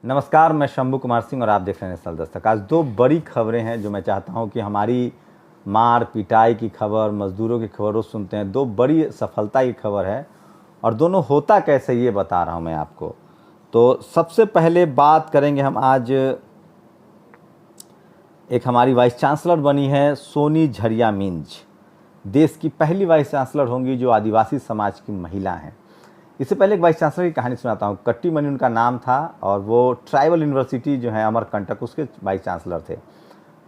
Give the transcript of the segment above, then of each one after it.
नमस्कार, मैं शंभू कुमार सिंह और आप देख रहे हैं नेशनल दस्तक। आज दो बड़ी खबरें हैं जो मैं चाहता हूं कि हमारी मार पिटाई की खबर, मजदूरों की खबर रोज सुनते हैं। दो बड़ी सफलता की खबर है और दोनों होता कैसे ये बता रहा हूं मैं आपको। तो सबसे पहले बात करेंगे हम आज, एक हमारी वाइस चांसलर बनी है सोनी झरिया मिंज। देश की पहली वाइस चांसलर होंगी जो आदिवासी समाज की महिला हैं। इससे पहले एक वाइस चांसलर की कहानी सुनाता हूँ। कट्टी मनी उनका नाम था और वो ट्राइबल यूनिवर्सिटी जो है अमरकंटक, उसके वाइस चांसलर थे।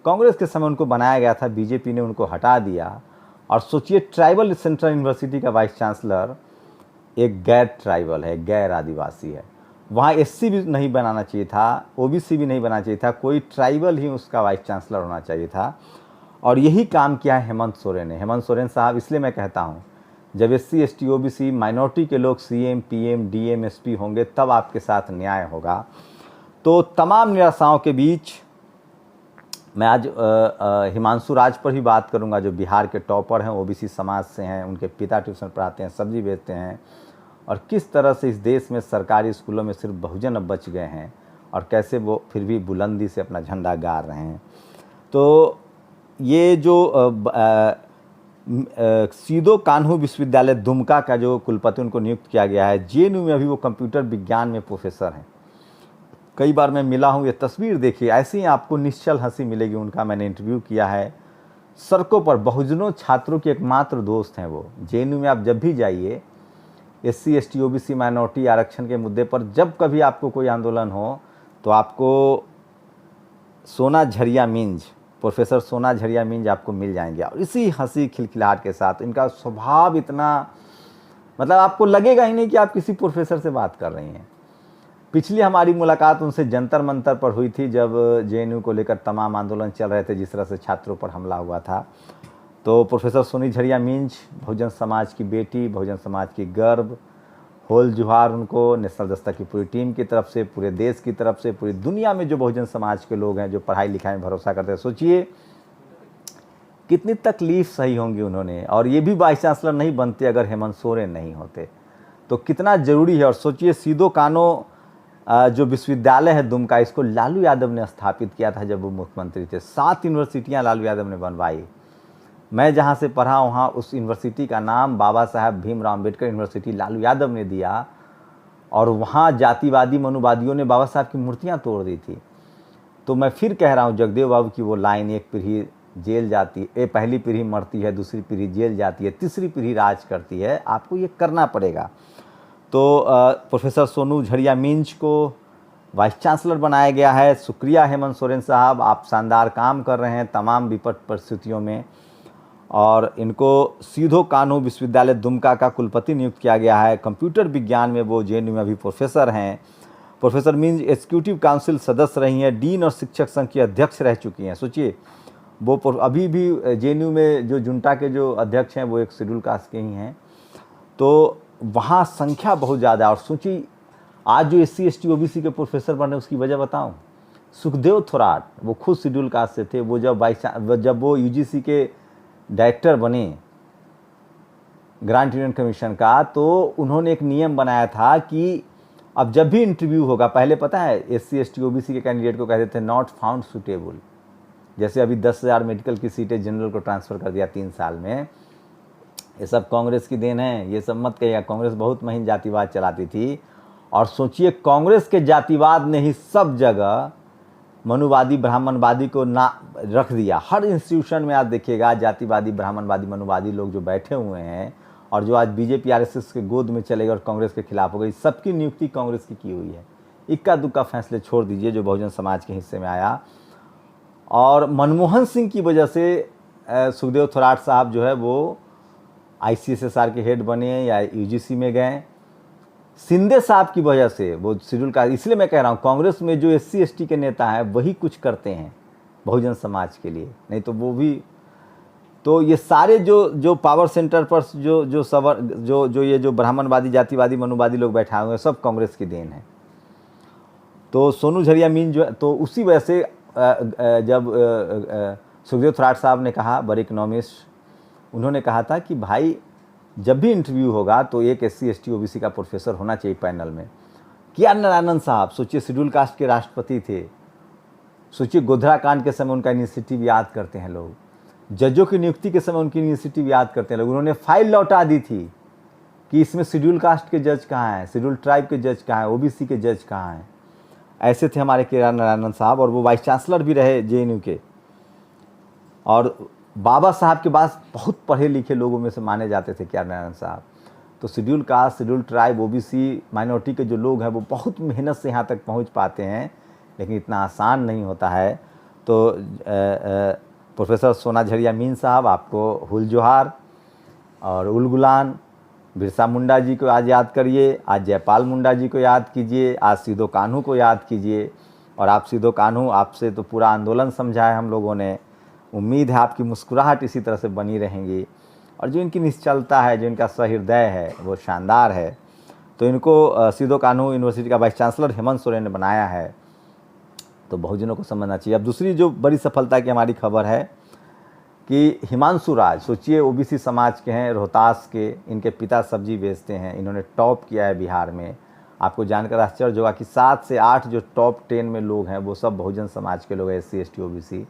कांग्रेस के समय उनको बनाया गया था, बीजेपी ने उनको हटा दिया। और सोचिए, ट्राइबल सेंट्रल यूनिवर्सिटी का वाइस चांसलर एक गैर ट्राइबल है, गैर आदिवासी है। वहाँ एससी भी नहीं बनाना चाहिए था, ओबीसी भी नहीं बनाना चाहिए था, कोई ट्राइबल ही उसका वाइस चांसलर होना चाहिए था। और यही काम किया है हेमंत सोरेन ने। हेमंत सोरेन साहब, इसलिए मैं कहता हूँ, जब एससी एसटी ओबीसी माइनॉरिटी के लोग सीएम पीएम डीएम एसपी होंगे तब आपके साथ न्याय होगा। तो तमाम निराशाओं के बीच मैं आज हिमांशु राज पर ही बात करूंगा, जो बिहार के टॉपर हैं, ओबीसी समाज से हैं। उनके पिता ट्यूशन पढ़ाते हैं, सब्जी बेचते हैं, और किस तरह से इस देश में सरकारी स्कूलों में सिर्फ बहुजन अब बच गए हैं और कैसे वो फिर भी बुलंदी से अपना झंडा गाड़ रहे हैं। तो ये जो सीधो कान्हू विश्वविद्यालय दुमका का जो कुलपति उनको नियुक्त किया गया है, जेएनयू में अभी वो कंप्यूटर विज्ञान में प्रोफेसर हैं। कई बार मैं मिला हूँ, ये तस्वीर देखिए, ऐसे ही आपको निश्चल हंसी मिलेगी। उनका मैंने इंटरव्यू किया है। सड़कों पर बहुजनों छात्रों के एकमात्र दोस्त हैं वो। जेएनयू में आप जब भी जाइए, एससी एसटी ओबीसी माइनॉरिटी आरक्षण के मुद्दे पर जब कभी आपको कोई आंदोलन हो तो आपको सोना झरिया मिंज, प्रोफेसर सोना झरिया मिंज आपको मिल जाएंगे। और इसी हंसी खिलखिलाहट के साथ, इनका स्वभाव इतना, मतलब आपको लगेगा ही नहीं कि आप किसी प्रोफेसर से बात कर रही हैं। पिछली हमारी मुलाकात उनसे जंतर मंतर पर हुई थी, जब जेएनयू को लेकर तमाम आंदोलन चल रहे थे, जिस तरह से छात्रों पर हमला हुआ था। तो प्रोफेसर सोनी झरिया मिंज बहुजन समाज की बेटी, बहुजन समाज की गर्व। होल जुहार उनको नेशनल दस्तक की पूरी टीम की तरफ से, पूरे देश की तरफ से, पूरी दुनिया में जो बहुजन समाज के लोग हैं, जो पढ़ाई लिखाई में भरोसा करते हैं। सोचिए कितनी तकलीफ सही होंगी उन्होंने। और ये भी वाइस चांसलर नहीं बनते अगर हेमंत सोरेन नहीं होते, तो कितना ज़रूरी है। और सोचिए, सीधो कानो जो विश्वविद्यालय है दुमका, इसको लालू यादव ने स्थापित किया था जब वो मुख्यमंत्री थे। 7 यूनिवर्सिटियाँ लालू यादव ने बनवाई। मैं जहाँ से पढ़ा वहाँ उस यूनिवर्सिटी का नाम बाबा साहब भीमराव अम्बेडकर यूनिवर्सिटी लालू यादव ने दिया। और वहाँ जातिवादी मनुवादियों ने बाबा साहब की मूर्तियाँ तोड़ दी थी। तो मैं फिर कह रहा हूँ, जगदेव बाबू की वो लाइन, एक पीढ़ी जेल जाती है, पहली पीढ़ी मरती है, दूसरी पीढ़ी जेल जाती है, तीसरी पीढ़ी राज करती है। आपको ये करना पड़ेगा। तो प्रोफेसर सोनू झरिया मिंज को वाइस चांसलर बनाया गया है। शुक्रिया हेमंत सोरेन साहब, आप शानदार काम कर रहे हैं तमाम विपट परिस्थितियों में। और इनको सीधो कान्हू विश्वविद्यालय दुमका का कुलपति नियुक्त किया गया है। कंप्यूटर विज्ञान में वो जेएनयू में अभी प्रोफेसर हैं। प्रोफेसर मिंज एग्जीक्यूटिव काउंसिल सदस्य रही हैं, डीन और शिक्षक संघ की अध्यक्ष रह चुकी हैं। सोचिए, वो अभी भी जेएनयू में जो जुंटा के जो अध्यक्ष हैं वो एक शेड्यूल कास्ट के ही हैं। तो वहाँ संख्या बहुत ज़्यादा है। और सोचिए, आज जो एससी एसटी ओबीसी के प्रोफेसर बने, उसकी वजह बताऊँ। सुखदेव थोराट, वो खुद शेड्यूल कास्ट से थे। वो जब वो यूजीसी के डायरेक्टर बने ग्रांट यूनियन कमीशन का, तो उन्होंने एक नियम बनाया था कि अब जब भी इंटरव्यू होगा, पहले पता है एससी एसटी ओबीसी के कैंडिडेट को कहते थे नॉट फाउंड सुटेबल। जैसे अभी 10,000 मेडिकल की सीटें जनरल को ट्रांसफ़र कर दिया 3 साल में। ये सब कांग्रेस की देन है, ये सब मत कहिएगा। कांग्रेस बहुत महीन जातिवाद चलाती थी। और सोचिए, कांग्रेस के जातिवाद ने ही सब जगह मनुवादी ब्राह्मणवादी को ना रख दिया। हर इंस्टीट्यूशन में आप देखिएगा जातिवादी ब्राह्मणवादी मनुवादी लोग जो बैठे हुए हैं, और जो आज बीजेपी आरएसएस के गोद में चले गए और कांग्रेस के खिलाफ हो गई। सबकी नियुक्ति कांग्रेस की हुई है। इक्का दुक्का फैसले छोड़ दीजिए जो बहुजन समाज के हिस्से में आया। और मनमोहन सिंह की वजह से सुखदेव थोराट साहब जो है वो आईसीएसआर के हेड बने या यूजीसी में गए। शिंदे साहब की वजह से वो शेड्यूल का, इसलिए मैं कह रहा हूँ कांग्रेस में जो एससी एसटी के नेता हैं वही कुछ करते हैं बहुजन समाज के लिए, नहीं तो वो भी। तो ये सारे जो पावर सेंटर पर जो ये जो ब्राह्मणवादी जातिवादी मनुवादी लोग बैठा हुए हैं, सब कांग्रेस की देन है। तो सोनू झरिया मीन जो, तो उसी वजह से जब सुखदेव थोराट साहब ने कहा, बड़े इकोनॉमिस्ट, उन्होंने कहा था कि भाई जब भी इंटरव्यू होगा तो एक एससी एसटी ओबीसी का प्रोफेसर होना चाहिए पैनल में। के आर नारायणन साहब, सोचिए शेड्यूल कास्ट के राष्ट्रपति थे। सोचिए गोधरा कांड के समय उनका इनिशिएटिव याद करते हैं लोग, जजों की नियुक्ति के समय उनकी इनिशिएटिव याद करते हैं लोग। उन्होंने फाइल लौटा दी थी कि इसमें शेड्यूल कास्ट के जज कहाँ हैं, शेड्यूल ट्राइब के जज कहाँ हैं, ओबीसी के जज कहाँ हैं। ऐसे थे हमारे के आर नारायणन साहब, और वो वाइस चांसलर भी रहे जेएनयू के। और बाबा साहब के पास बहुत पढ़े लिखे लोगों में से माने जाते थे के आर नारायणन साहब। तो schedule caste, schedule tribe, OBC minority के जो लोग हैं वो बहुत मेहनत से यहाँ तक पहुँच पाते हैं, लेकिन इतना आसान नहीं होता है। तो प्रोफेसर सोना झरिया मीन साहब, आपको हुल जोहार, और उल गुलान, बिरसा मुंडा जी को आज याद करिए, आज जयपाल मुंडा जी को याद कीजिए, आज सिदो कान्हू को याद कीजिए। और आप सिदो कान्हू, आपसे तो पूरा आंदोलन समझा है हम लोगों ने। उम्मीद है आपकी मुस्कुराहट इसी तरह से बनी रहेंगी, और जो इनकी निश्चलता है, जो इनका सहृदय है, वो शानदार है। तो इनको सिदो कान्हू यूनिवर्सिटी का वाइस चांसलर हेमंत सोरेन ने बनाया है, तो बहुजनों को समझना चाहिए। अब दूसरी जो बड़ी सफलता की हमारी खबर है कि हिमांशु राज, सोचिए ओबीसी समाज के हैं, रोहतास के, इनके पिता सब्जी बेचते हैं, इन्होंने टॉप किया है बिहार में। आपको जानकर आश्चर्य होगा कि 7 से 8 जो टॉप 10 में लोग हैं वो सब बहुजन समाज के लोग हैं, SC ST OBC।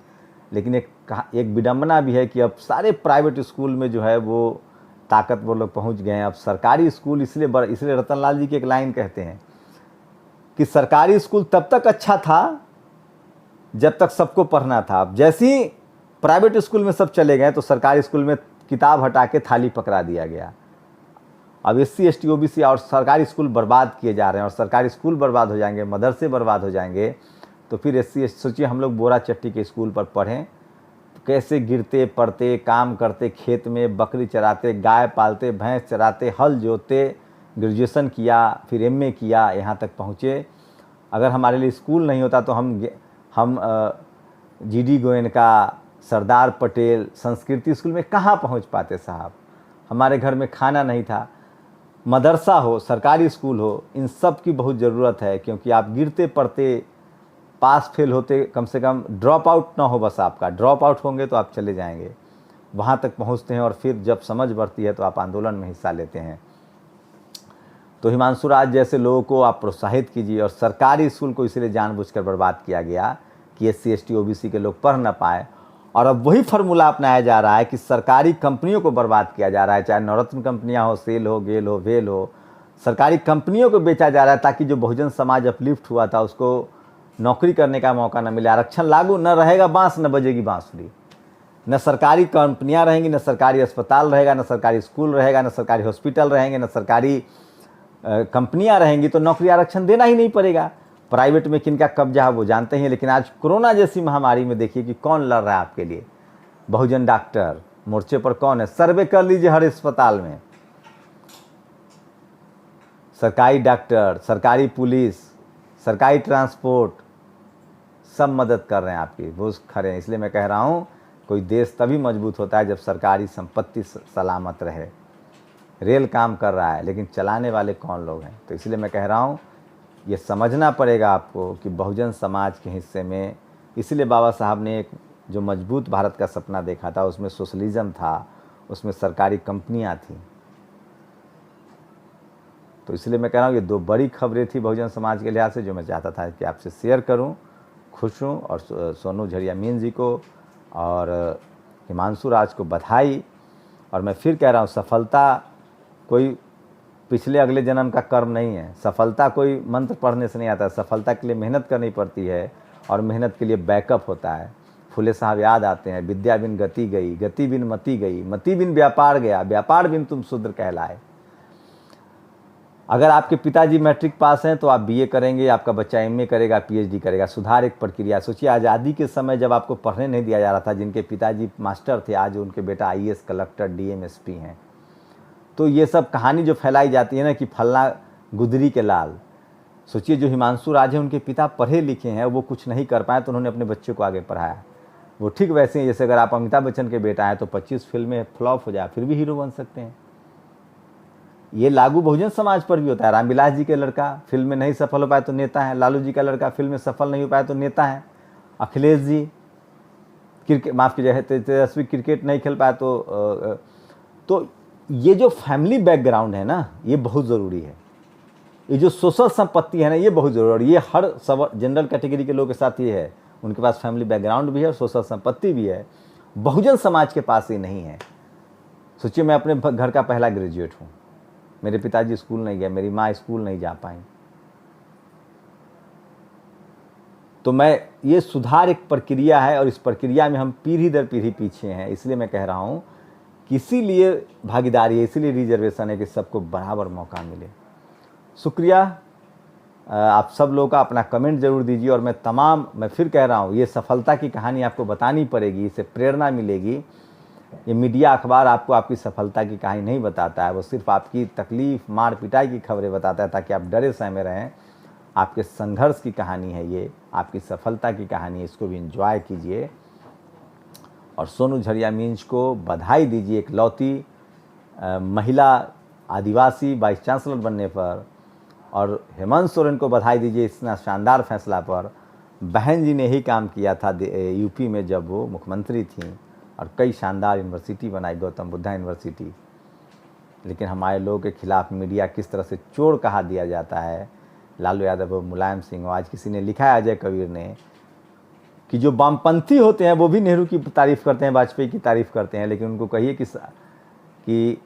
लेकिन एक विडम्बना भी है कि अब सारे प्राइवेट स्कूल में जो है वो ताकतवर लोग पहुंच गए हैं। अब सरकारी स्कूल इसलिए रतनलाल जी की एक लाइन कहते हैं कि सरकारी स्कूल तब तक अच्छा था जब तक सबको पढ़ना था। अब जैसे ही प्राइवेट स्कूल में सब चले गए तो सरकारी स्कूल में किताब हटा के थाली पकड़ा दिया गया। अब SC ST OBC और सरकारी स्कूल बर्बाद किए जा रहे हैं, और सरकारी स्कूल बर्बाद हो जाएंगे, मदरसे बर्बाद हो जाएंगे, तो फिर SC सोचिए हम लोग बोरा चट्टी के स्कूल पर पढ़ें तो कैसे गिरते पड़ते, काम करते, खेत में बकरी चराते, गाय पालते, भैंस चराते, हल जोते, ग्रेजुएशन किया, फिर MA किया, यहाँ तक पहुँचे। अगर हमारे लिए स्कूल नहीं होता तो हम GD गोयनका, सरदार पटेल संस्कृति स्कूल में कहाँ पहुँच पाते साहब। हमारे घर में खाना नहीं था। मदरसा हो, सरकारी स्कूल हो, इन सब की बहुत ज़रूरत है, क्योंकि आप गिरते पड़ते, पास फेल होते, कम से कम ड्रॉप आउट ना हो। बस आपका ड्रॉप आउट होंगे तो आप चले जाएंगे, वहाँ तक पहुँचते हैं, और फिर जब समझ बढ़ती है तो आप आंदोलन में हिस्सा लेते हैं। तो हिमांशु राज जैसे लोगों को आप प्रोत्साहित कीजिए। और सरकारी स्कूल को इसलिए जानबूझकर बर्बाद किया गया कि SC ST OBC के लोग पढ़ ना पाए, और अब वही फार्मूला अपनाया जा रहा है कि सरकारी कंपनियों को बर्बाद किया जा रहा है, चाहे नवरत्न कंपनियां हो, सेल हो, गेल हो, वेल हो, सरकारी कंपनियों को बेचा जा रहा है, ताकि जो बहुजन समाज अपलिफ्ट हुआ था उसको नौकरी करने का मौका न मिले। आरक्षण लागू न रहेगा, बांस न बजेगी बांसुरी। न सरकारी कंपनियां रहेंगी, न सरकारी अस्पताल रहेगा, न सरकारी स्कूल रहेगा, न सरकारी हॉस्पिटल रहेंगे, न सरकारी कंपनियां रहेंगी, तो नौकरी आरक्षण देना ही नहीं पड़ेगा। प्राइवेट में किनका कब्जा है वो जानते हैं। लेकिन आज कोरोना जैसी महामारी में देखिए कि कौन लड़ रहा है आपके लिए। बहुजन डॉक्टर मोर्चे पर कौन है? सर्वे कर लीजिए हर अस्पताल में, सरकारी डॉक्टर, सरकारी पुलिस, सरकारी ट्रांसपोर्ट, सब मदद कर रहे हैं आपकी, वो खड़े हैं। इसलिए मैं कह रहा हूँ कोई देश तभी मजबूत होता है जब सरकारी संपत्ति सलामत रहे। रेल काम कर रहा है लेकिन चलाने वाले कौन लोग हैं? तो इसलिए मैं कह रहा हूँ ये समझना पड़ेगा आपको कि बहुजन समाज के हिस्से में, इसलिए बाबा साहब ने एक जो मजबूत भारत का सपना देखा था, उसमें सोशलिज्म था, उसमें सरकारी कंपनियां थी। तो इसलिए मैं कह रहा हूँ ये दो बड़ी खबरें थी बहुजन समाज के लिहाज से जो मैं चाहता था कि आपसे शेयर करूं। खुश हूँ, और सोनू झरिया मीन जी को और हिमांशु राज को बधाई। और मैं फिर कह रहा हूँ सफलता कोई पिछले अगले जन्म का कर्म नहीं है, सफलता कोई मंत्र पढ़ने से नहीं आता है। सफलता के लिए मेहनत करनी पड़ती है, और मेहनत के लिए बैकअप होता है। फुले साहब याद आते हैं, विद्या बिन गति गई, गति बिन मति गई, मति बिन व्यापार गया, व्यापार बिन तुम शूद्र कहलाए। अगर आपके पिताजी मैट्रिक पास हैं तो आप BA करेंगे, आपका बच्चा MA करेगा, PhD करेगा। सुधार एक प्रक्रिया। सोचिए आज़ादी के समय जब आपको पढ़ने नहीं दिया जा रहा था, जिनके पिताजी मास्टर थे आज उनके बेटा IAS, कलेक्टर, DM, SP हैं। तो ये सब कहानी जो फैलाई जाती है ना कि फलना गुदरी के लाल। सोचिए जो हिमांशु राज है उनके पिता पढ़े लिखे हैं, वो कुछ नहीं कर पाए तो उन्होंने अपने बच्चे को आगे पढ़ाया। वो ठीक वैसे ही जैसे अगर आप अमिताभ बच्चन के बेटा हैं तो 25 फिल्में फ्लॉप हो जाए फिर भी हीरो बन सकते हैं। ये लागू बहुजन समाज पर भी होता है। रामविलास जी के लड़का फिल्म में नहीं सफल हो पाए तो नेता है, लालू जी का लड़का फिल्म में सफल नहीं हो पाए तो नेता है, अखिलेश जी क्रिकेट माफ़ कीजिए तेजस्वी क्रिकेट नहीं खेल पाए तो ये जो फैमिली बैकग्राउंड है ना, ये बहुत ज़रूरी है। ये जो सोशल संपत्ति है ना, ये बहुत जरूरी है। ये हर सब जनरल कैटेगरी के लोगों के साथ ये है, उनके पास फैमिली बैकग्राउंड भी है और सोशल संपत्ति भी है। बहुजन समाज के पास ये नहीं है। सोचिए, मैं अपने घर का पहला ग्रेजुएट हूँ, मेरे पिताजी स्कूल नहीं गए, मेरी माँ स्कूल नहीं जा पाई। तो मैं, ये सुधार एक प्रक्रिया है और इस प्रक्रिया में हम पीढ़ी दर पीढ़ी पीछे हैं। इसलिए मैं कह रहा हूँ कि इसीलिए भागीदारी है, इसीलिए रिजर्वेशन है कि सबको बराबर मौका मिले। शुक्रिया आप सब लोगों का। अपना कमेंट जरूर दीजिए। और मैं फिर कह रहा हूँ, ये सफलता की कहानी आपको बतानी पड़ेगी, इससे प्रेरणा मिलेगी। ये मीडिया अखबार आपको आपकी सफलता की कहानी नहीं बताता है, वो सिर्फ आपकी तकलीफ, मार पिटाई की खबरें बताता है ताकि आप डरे सहमे रहें। आपके संघर्ष की कहानी है ये, आपकी सफलता की कहानी है, इसको भी एंजॉय कीजिए। और सोनू झरिया मींज को बधाई दीजिए एक लौती महिला आदिवासी वाइस चांसलर बनने पर, और हेमंत सोरेन को बधाई दीजिए इतना शानदार फैसला पर। बहन जी ने ही काम किया था यूपी में जब वो मुख्यमंत्री थीं, और कई शानदार यूनिवर्सिटी बनाई, गौतम बुद्धा यूनिवर्सिटी। लेकिन हमारे लोगों के खिलाफ मीडिया किस तरह से चोर कहा दिया जाता है, लालू यादव, मुलायम सिंह। आज किसी ने लिखा है, अजय कबीर ने, कि जो वामपंथी होते हैं वो भी नेहरू की तारीफ़ करते हैं, वाजपेयी की तारीफ़ करते हैं, लेकिन उनको कहिए कि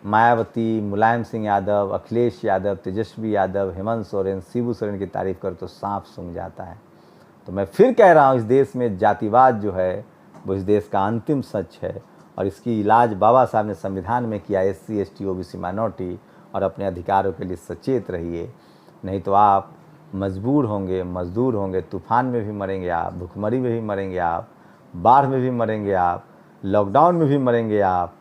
मायावती, मुलायम सिंह यादव, अखिलेश यादव, तेजस्वी यादव, हेमंत सोरेन, शिबू सोरेन की तारीफ़ कर तो सांप सूंघ जाता है। तो मैं फिर कह रहा हूँ, इस देश में जातिवाद जो है वो इस देश का अंतिम सच है, और इसकी इलाज बाबा साहब ने संविधान में किया। SC, ST, OBC माइनॉरिटी, और अपने अधिकारों के लिए सचेत रहिए, नहीं तो आप मजबूर होंगे, मजदूर होंगे, तूफान में भी मरेंगे आप, भुखमरी में भी मरेंगे आप, बाढ़ में भी मरेंगे आप, लॉकडाउन में भी मरेंगे आप,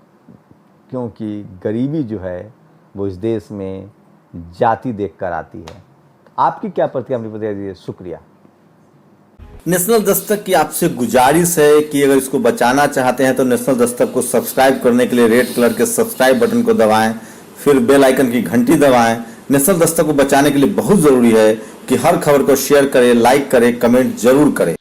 क्योंकि गरीबी जो है वो इस देश में जाति देखकर आती है। आपकी क्या प्रतिक्रिया दीजिए। शुक्रिया। नेशनल दस्तक की आपसे गुजारिश है कि अगर इसको बचाना चाहते हैं तो नेशनल दस्तक को सब्सक्राइब करने के लिए रेड कलर के सब्सक्राइब बटन को दबाएं, फिर बेल आइकन की घंटी दबाएं। नेशनल दस्तक को बचाने के लिए बहुत जरूरी है कि हर खबर को शेयर करें, लाइक करें, कमेंट जरूर करें।